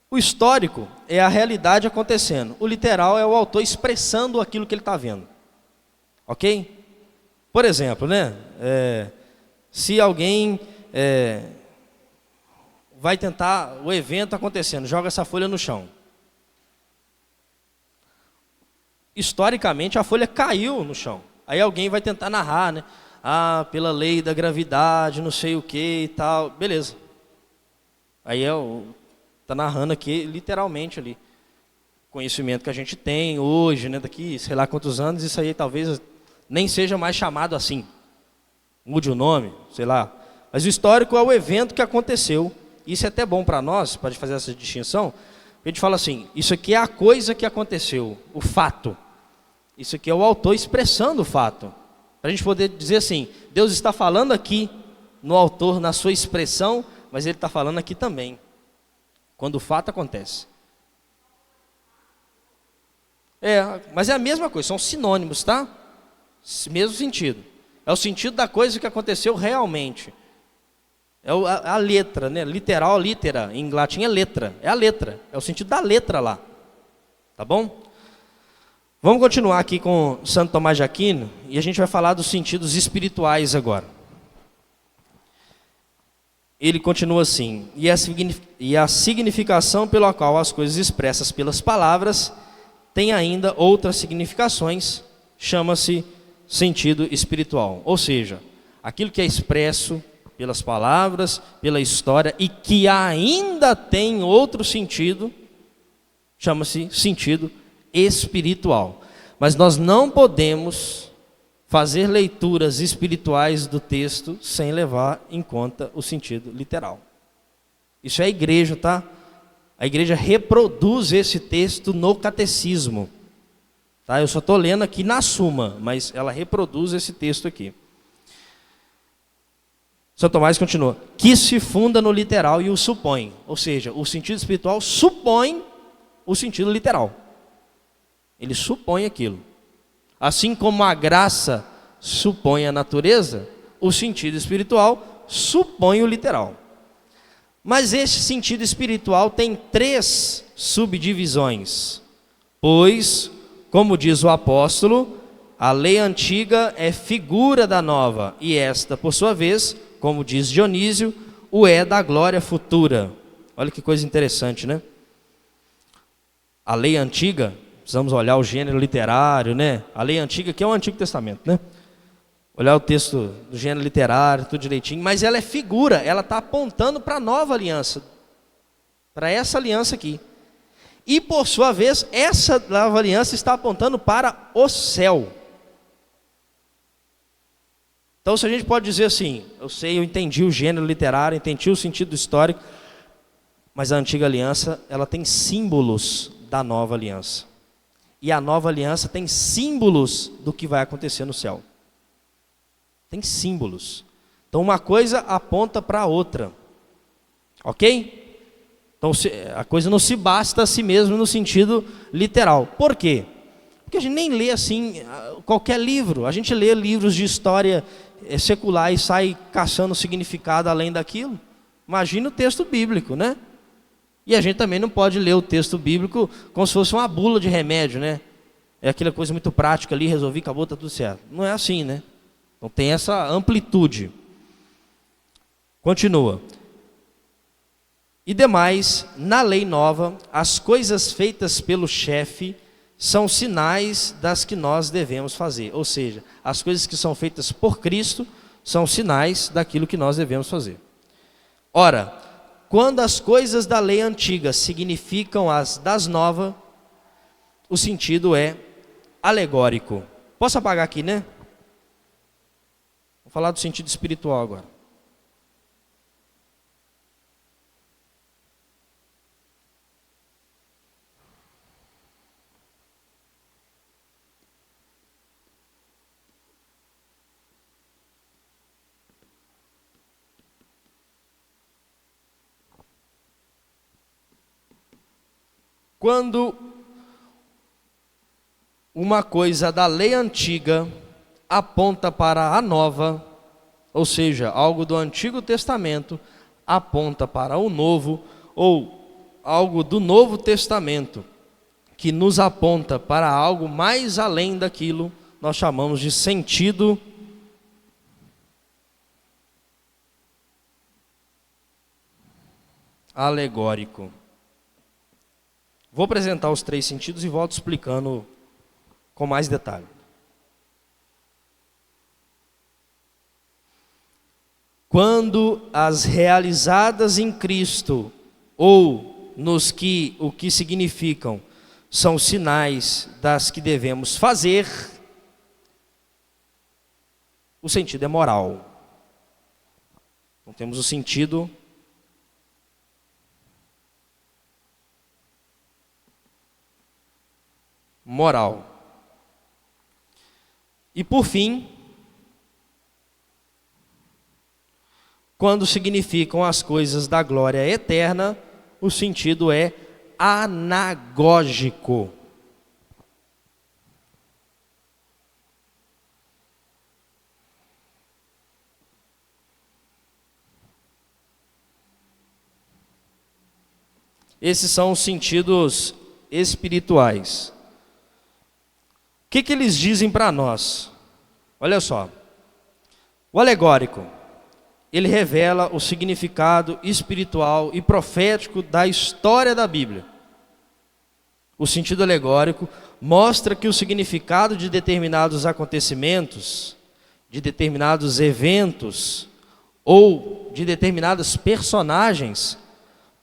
Speaker 1: o histórico é a realidade acontecendo. O literal é o autor expressando aquilo que ele está vendo. Ok? Por exemplo, né? Se alguém vai tentar o evento acontecendo, joga essa folha no chão. Historicamente, a folha caiu no chão. Aí alguém vai tentar narrar, né? Pela lei da gravidade, não sei o que e tal. Beleza. Aí está narrando aqui, literalmente ali. Conhecimento que a gente tem hoje, né? Daqui, sei lá quantos anos, isso aí talvez nem seja mais chamado assim. Mude o nome, sei lá. Mas o histórico é o evento que aconteceu. Isso é até bom para nós, para fazer essa distinção. A gente fala assim, isso aqui é a coisa que aconteceu, o fato. Isso aqui é o autor expressando o fato. Para a gente poder dizer assim, Deus está falando aqui no autor, na sua expressão, mas ele está falando aqui também, quando o fato acontece. Mas é a mesma coisa, são sinônimos, tá? Mesmo sentido. É o sentido da coisa que aconteceu realmente. É a letra, né? Literal, litera, em latim é letra. É a letra, é o sentido da letra lá. Tá bom? Vamos continuar aqui com Santo Tomás de Aquino, e a gente vai falar dos sentidos espirituais agora. Ele continua assim: e a significação pela qual as coisas expressas pelas palavras tem ainda outras significações, chama-se sentido espiritual. Ou seja, aquilo que é expresso pelas palavras, pela história, e que ainda tem outro sentido, chama-se sentido espiritual. Mas nós não podemos fazer leituras espirituais do texto sem levar em conta o sentido literal. Isso é a igreja, tá? A igreja reproduz esse texto no catecismo. Tá? Eu só estou lendo aqui na Suma, mas ela reproduz esse texto aqui. São Tomás continua: que se funda no literal e o supõe. Ou seja, o sentido espiritual supõe o sentido literal. Ele supõe aquilo. Assim como a graça supõe a natureza, o sentido espiritual supõe o literal. Mas esse sentido espiritual tem 3 subdivisões. Pois, como diz o apóstolo, a lei antiga é figura da nova, e esta, por sua vez, como diz Dionísio, o é da glória futura. Olha que coisa interessante, né? A lei antiga, precisamos olhar o gênero literário, né? A lei antiga, que é o Antigo Testamento, né? Olhar o texto do gênero literário, tudo direitinho, mas ela é figura, ela está apontando para a nova aliança, para essa aliança aqui. E por sua vez, essa nova aliança está apontando para o céu. Então, se a gente pode dizer assim, eu entendi o gênero literário, entendi o sentido histórico, mas a antiga aliança, ela tem símbolos da nova aliança. E a nova aliança tem símbolos do que vai acontecer no céu. Tem símbolos. Então, uma coisa aponta para a outra. Ok? Então, a coisa não se basta a si mesmo no sentido literal. Por quê? Porque a gente nem lê assim qualquer livro. A gente lê livros de história secular e sai caçando significado além daquilo. Imagina o texto bíblico, né? E a gente também não pode ler o texto bíblico como se fosse uma bula de remédio, né? É aquela coisa muito prática ali, resolvi, acabou, está tudo certo. Não é assim, né? Então tem essa amplitude. Continua. E demais, na lei nova, as coisas feitas pelo chefe são sinais das que nós devemos fazer. Ou seja, as coisas que são feitas por Cristo são sinais daquilo que nós devemos fazer. Ora, quando as coisas da lei antiga significam as das novas, o sentido é alegórico. Posso apagar aqui, né? Vou falar do sentido espiritual agora. Quando uma coisa da lei antiga aponta para a nova, ou seja, algo do Antigo Testamento aponta para o Novo, ou algo do Novo Testamento que nos aponta para algo mais além daquilo, nós chamamos de sentido alegórico. Vou apresentar os 3 sentidos e volto explicando com mais detalhe. Quando as realizadas em Cristo, ou o que significam, são sinais das que devemos fazer, o sentido é moral. Então temos o sentido moral. E por fim, Quando significam as coisas da glória eterna, o sentido é anagógico. Esses são os sentidos espirituais. O que eles dizem para nós? Olha só. O alegórico, ele revela o significado espiritual e profético da história da Bíblia. O sentido alegórico mostra que o significado de determinados acontecimentos, de determinados eventos ou de determinados personagens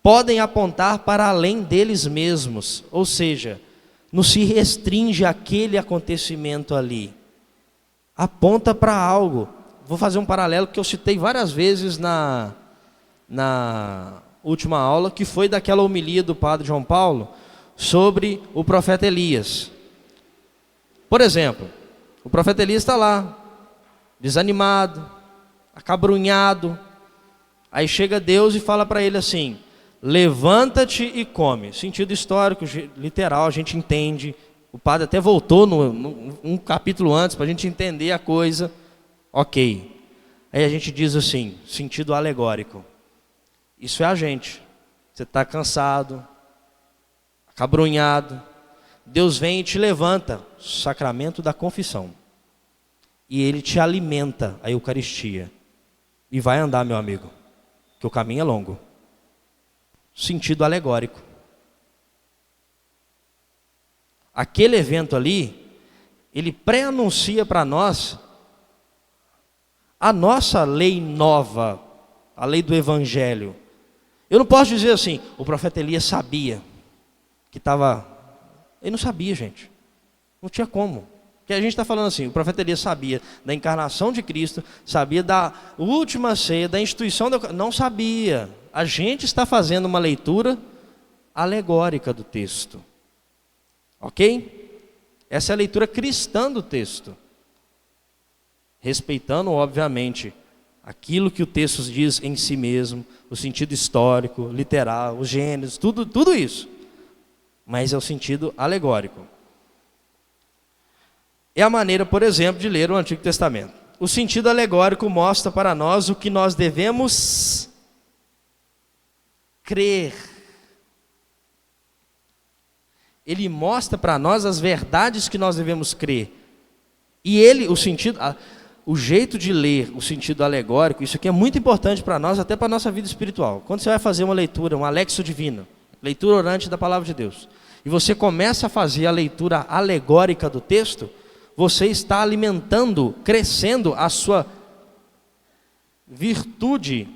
Speaker 1: podem apontar para além deles mesmos, ou seja, não se restringe àquele acontecimento ali. Aponta para algo. Vou fazer um paralelo que eu citei várias vezes na última aula, que foi daquela homilia do padre João Paulo sobre o profeta Elias. Por exemplo, o profeta Elias está lá, desanimado, acabrunhado. Aí chega Deus e fala para ele assim: levanta-te e come. Sentido histórico, literal, a gente entende. O padre até voltou um capítulo antes para a gente entender a coisa. Ok. Aí a gente diz assim, sentido alegórico. Isso é a gente. Você está cansado, acabrunhado. Deus vem e te levanta. Sacramento da confissão. E Ele te alimenta, a Eucaristia. E vai andar, meu amigo, que o caminho é longo. Sentido alegórico. Aquele evento ali, ele pré-anuncia para nós a nossa lei nova, a lei do Evangelho. Eu não posso dizer assim, o profeta Elias sabia que estava... Ele não sabia, gente. Não tinha como. Porque a gente está falando assim, o profeta Elias sabia da encarnação de Cristo, sabia da última ceia, da instituição... Não sabia. A gente está fazendo uma leitura alegórica do texto. Ok? Essa é a leitura cristã do texto. Respeitando, obviamente, aquilo que o texto diz em si mesmo, o sentido histórico, literal, os gêneros, tudo isso. Mas é o sentido alegórico. É a maneira, por exemplo, de ler o Antigo Testamento. O sentido alegórico mostra para nós o que nós devemos crer. Ele mostra para nós as verdades que nós devemos crer. E ele, o jeito de ler, o sentido alegórico, isso aqui é muito importante para nós, até para a nossa vida espiritual. Quando você vai fazer uma leitura, um Alexo Divino, leitura orante da Palavra de Deus, e você começa a fazer a leitura alegórica do texto, você está alimentando, crescendo a sua virtude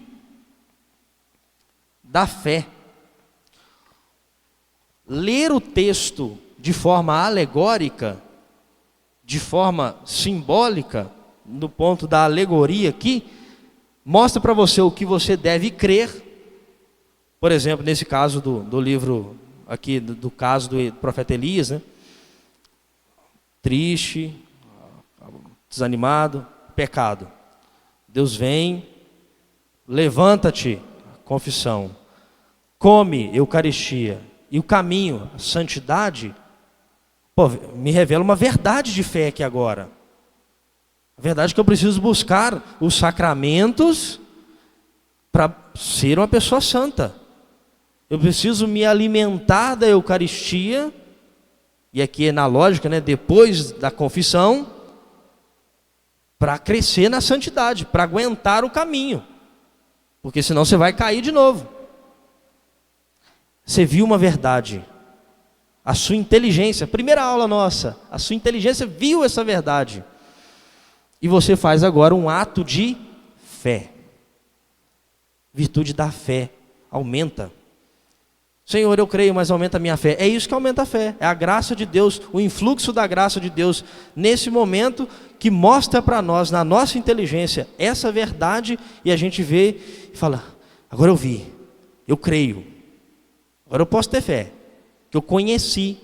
Speaker 1: da fé. Ler o texto de forma alegórica, de forma simbólica, no ponto da alegoria aqui, mostra para você o que você deve crer. Por exemplo, nesse caso do livro aqui, do caso do profeta Elias, né? Triste, desanimado, pecado. Deus vem, levanta-te, confissão, come, Eucaristia. E o caminho, a santidade, me revela uma verdade de fé aqui agora. A verdade é que eu preciso buscar os sacramentos para ser uma pessoa santa. Eu preciso me alimentar da Eucaristia, e aqui é na lógica, né, depois da confissão, para crescer na santidade, para aguentar o caminho. Porque senão você vai cair de novo. Você viu uma verdade, a sua inteligência, primeira aula nossa, a sua inteligência viu essa verdade, e você faz agora um ato de fé. Virtude da fé, aumenta. Senhor, eu creio, mas aumenta a minha fé. É isso que aumenta a fé, é a graça de Deus, o influxo da graça de Deus, nesse momento que mostra para nós, na nossa inteligência, essa verdade, e a gente vê e fala, agora eu vi, eu creio. Agora eu posso ter fé, que eu conheci.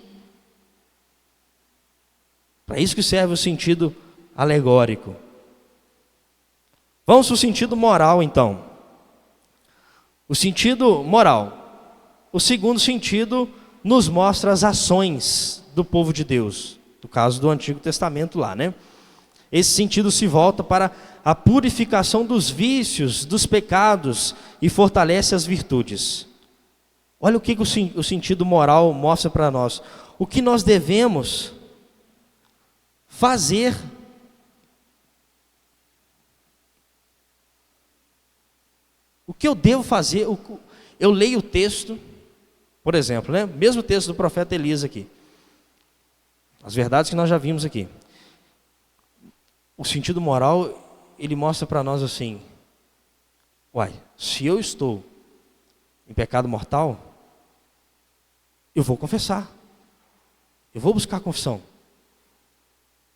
Speaker 1: Para isso que serve o sentido alegórico. Vamos para o sentido moral, então. O sentido moral. O segundo sentido nos mostra as ações do povo de Deus, no caso do Antigo Testamento lá, né? Esse sentido se volta para a purificação dos vícios, dos pecados e fortalece as virtudes. Olha o que o sentido moral mostra para nós. O que nós devemos fazer. O que eu devo fazer? Eu leio o texto, por exemplo, né? Mesmo texto do profeta Elias aqui. As verdades que nós já vimos aqui. O sentido moral, ele mostra para nós assim: uai, se eu estou em pecado mortal, eu vou confessar. Eu vou buscar a confissão.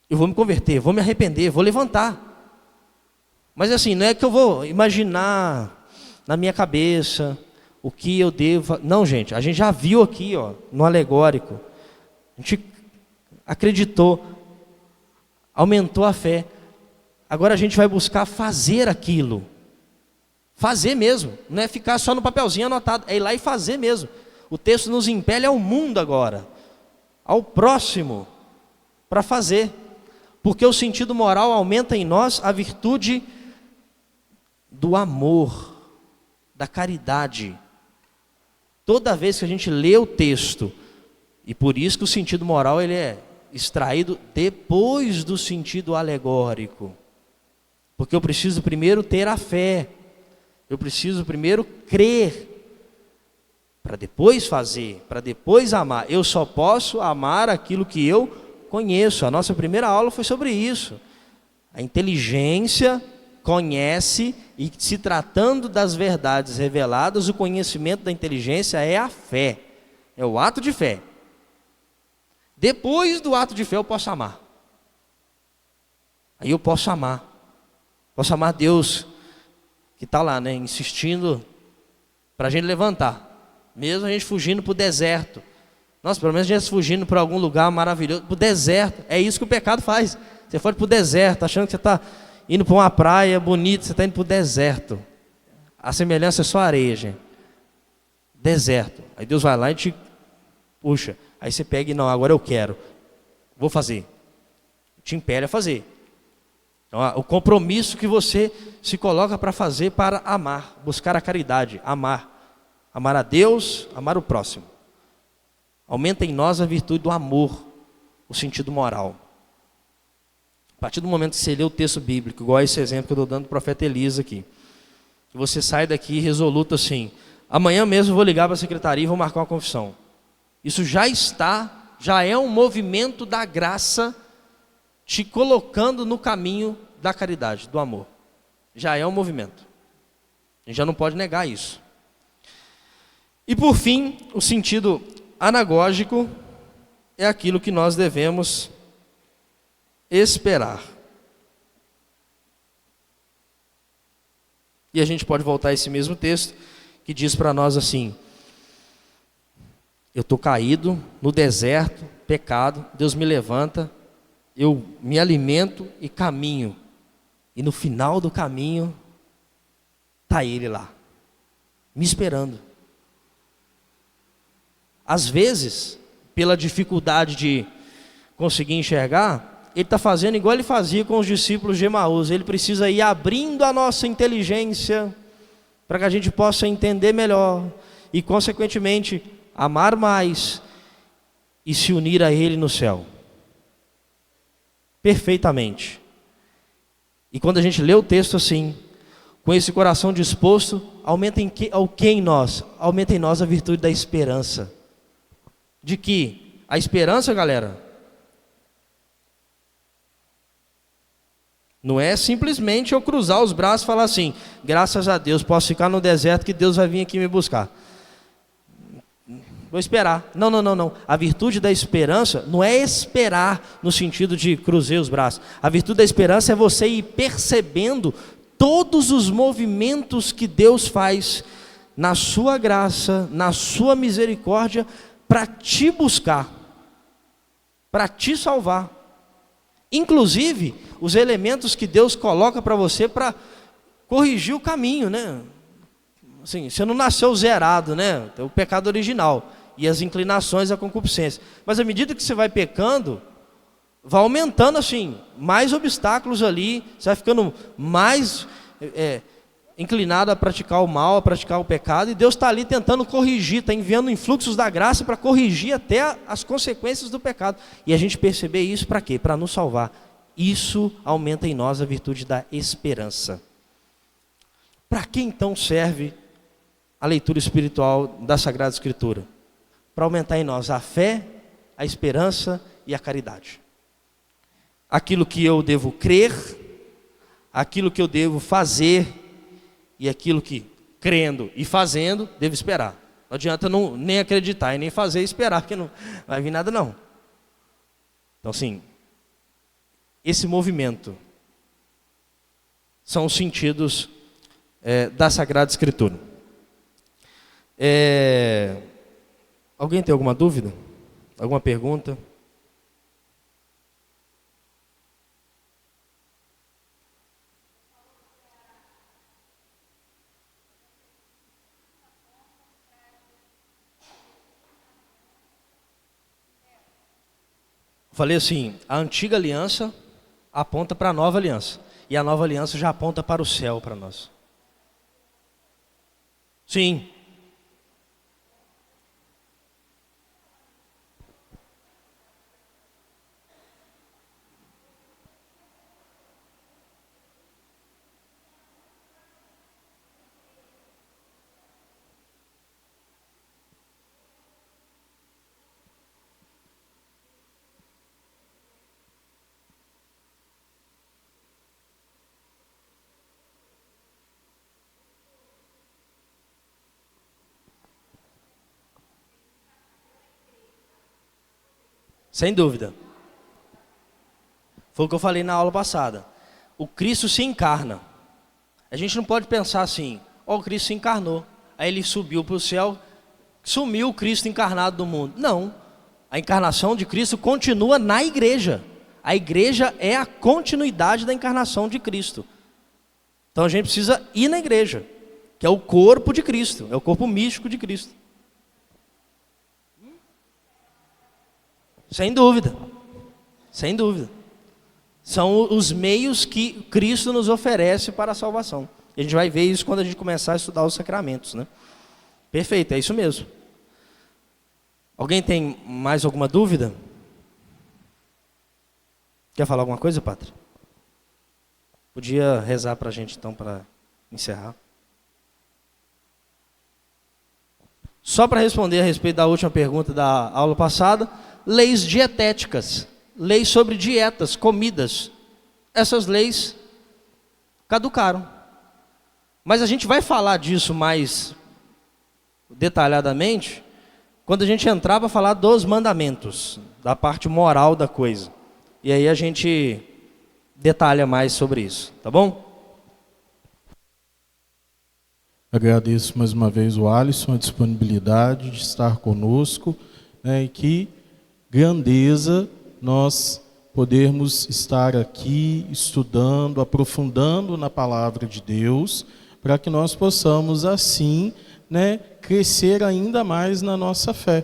Speaker 1: Eu vou me converter, vou me arrepender, vou levantar. Mas assim, não é que eu vou imaginar na minha cabeça o que eu devo. Não, gente, a gente já viu aqui, ó, no alegórico. A gente acreditou, aumentou a fé. Agora a gente vai buscar fazer aquilo. Fazer mesmo, não é ficar só no papelzinho anotado, é ir lá e fazer mesmo. O texto nos impele ao mundo agora, ao próximo, para fazer. Porque o sentido moral aumenta em nós a virtude do amor, da caridade. Toda vez que a gente lê o texto, e por isso que o sentido moral ele é extraído depois do sentido alegórico. Porque eu preciso primeiro ter a fé, eu preciso primeiro crer, para depois fazer, para depois amar. Eu só posso amar aquilo que eu conheço. A nossa primeira aula foi sobre isso. A inteligência conhece, e se tratando das verdades reveladas, o conhecimento da inteligência é a fé, é o ato de fé. Depois do ato de fé eu posso amar. Aí eu posso amar Deus que está lá, né, insistindo para a gente levantar, mesmo a gente fugindo para o deserto. Nossa, pelo menos a gente fugindo para algum lugar maravilhoso, para o deserto. É isso que o pecado faz. Você foi para o deserto, achando que você está indo para uma praia bonita, você está indo para o deserto. A semelhança é só areia, gente. Deserto. Aí Deus vai lá e te puxa. Aí você pega e não, agora eu quero. Vou fazer. Te impele a fazer. Então, o compromisso que você se coloca para fazer para amar, buscar a caridade, amar. Amar a Deus, amar o próximo. Aumenta em nós a virtude do amor, o sentido moral. A partir do momento que você lê o texto bíblico, igual esse exemplo que eu estou dando do profeta Elias aqui, você sai daqui resoluto assim: amanhã mesmo eu vou ligar para a secretaria e vou marcar uma confissão. Isso já é um movimento da graça te colocando no caminho da caridade, do amor. Já é um movimento. A gente já não pode negar isso. E por fim, o sentido anagógico é aquilo que nós devemos esperar. E a gente pode voltar a esse mesmo texto que diz para nós assim: eu estou caído no deserto, pecado, Deus me levanta, eu me alimento e caminho. E no final do caminho, está Ele lá, me esperando. Às vezes, pela dificuldade de conseguir enxergar, Ele está fazendo igual Ele fazia com os discípulos de Emaús. Ele precisa ir abrindo a nossa inteligência para que a gente possa entender melhor e, consequentemente, amar mais e se unir a Ele no céu. Perfeitamente. E quando a gente lê o texto assim, com esse coração disposto, aumenta em nós? Aumenta em nós a virtude da esperança. De que? A esperança, galera, não é simplesmente eu cruzar os braços e falar assim: graças a Deus, posso ficar no deserto que Deus vai vir aqui me buscar. Vou esperar. Não. A virtude da esperança não é esperar no sentido de cruzar os braços. A virtude da esperança é você ir percebendo todos os movimentos que Deus faz na sua graça, na sua misericórdia, para te buscar, para te salvar. Inclusive, os elementos que Deus coloca para você para corrigir o caminho, né? assim, você não nasceu zerado, né? O pecado original e as inclinações, a concupiscência. Mas à medida que você vai pecando, vai aumentando assim, mais obstáculos ali, você vai ficando mais inclinado a praticar o mal, a praticar o pecado, e Deus está ali tentando corrigir, está enviando influxos da graça para corrigir até as consequências do pecado. E a gente perceber isso para quê? Para nos salvar. Isso aumenta em nós a virtude da esperança. Para que então serve a leitura espiritual da Sagrada Escritura? Para aumentar em nós a fé, a esperança e a caridade. Aquilo que eu devo crer, aquilo que eu devo fazer e aquilo que, crendo e fazendo, devo esperar. Não adianta nem acreditar e nem fazer e esperar, porque não vai vir nada não. Então assim, esse movimento são os sentidos da Sagrada Escritura. Alguém tem alguma dúvida? Alguma pergunta? Falei assim, a antiga aliança aponta para a nova aliança. E a nova aliança já aponta para o céu para nós. Sim. Sem dúvida. Foi o que eu falei na aula passada. O Cristo se encarna. A gente não pode pensar assim, o Cristo se encarnou, aí ele subiu para o céu, sumiu o Cristo encarnado do mundo. Não. A encarnação de Cristo continua na igreja. A igreja é a continuidade da encarnação de Cristo. Então a gente precisa ir na igreja, que é o corpo de Cristo, é o corpo místico de Cristo. Sem dúvida, sem dúvida. São os meios que Cristo nos oferece para a salvação. E a gente vai ver isso quando a gente começar a estudar os sacramentos, né? Perfeito, é isso mesmo. Alguém tem mais alguma dúvida? Quer falar alguma coisa, Padre? Podia rezar para a gente então, para encerrar. Só para responder a respeito da última pergunta da aula passada, leis dietéticas, leis sobre dietas, comidas, essas leis caducaram. Mas a gente vai falar disso mais detalhadamente quando a gente entrar para falar dos mandamentos, da parte moral da coisa. E aí a gente detalha mais sobre isso, tá bom?
Speaker 3: Agradeço mais uma vez o Alisson, a disponibilidade de estar conosco, né, e que grandeza nós podermos estar aqui estudando, aprofundando na palavra de Deus, para que nós possamos assim, né, crescer ainda mais na nossa fé.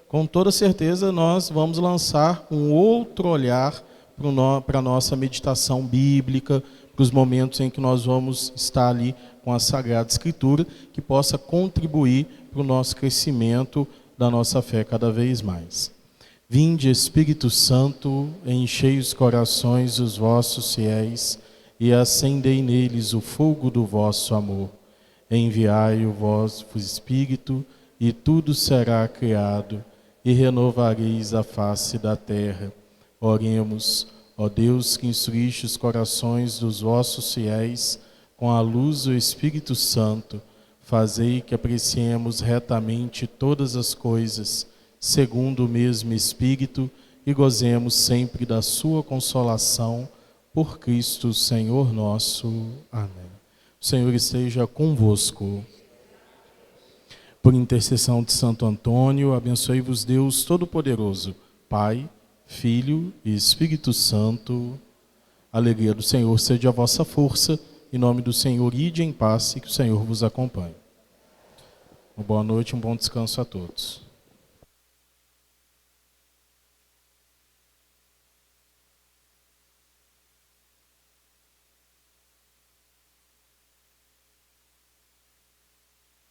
Speaker 3: Com toda certeza nós vamos lançar um outro olhar para a nossa meditação bíblica, para os momentos em que nós vamos estar ali com a Sagrada Escritura, que possa contribuir para o nosso crescimento da nossa fé cada vez mais. Vinde, Espírito Santo, enchei os corações dos vossos fiéis e acendei neles o fogo do vosso amor. Enviai o vosso Espírito e tudo será criado e renovareis a face da terra. Oremos, ó Deus, que instruíste os corações dos vossos fiéis com a luz do Espírito Santo, fazei que apreciemos retamente todas as coisas, segundo o mesmo Espírito, e gozemos sempre da sua consolação, por Cristo Senhor nosso. Amém. O Senhor esteja convosco. Por intercessão de Santo Antônio, abençoe-vos Deus Todo-Poderoso, Pai, Filho e Espírito Santo. A alegria do Senhor seja a vossa força. Em nome do Senhor, ide em paz e que o Senhor vos acompanhe. Uma boa noite, um bom descanso a todos.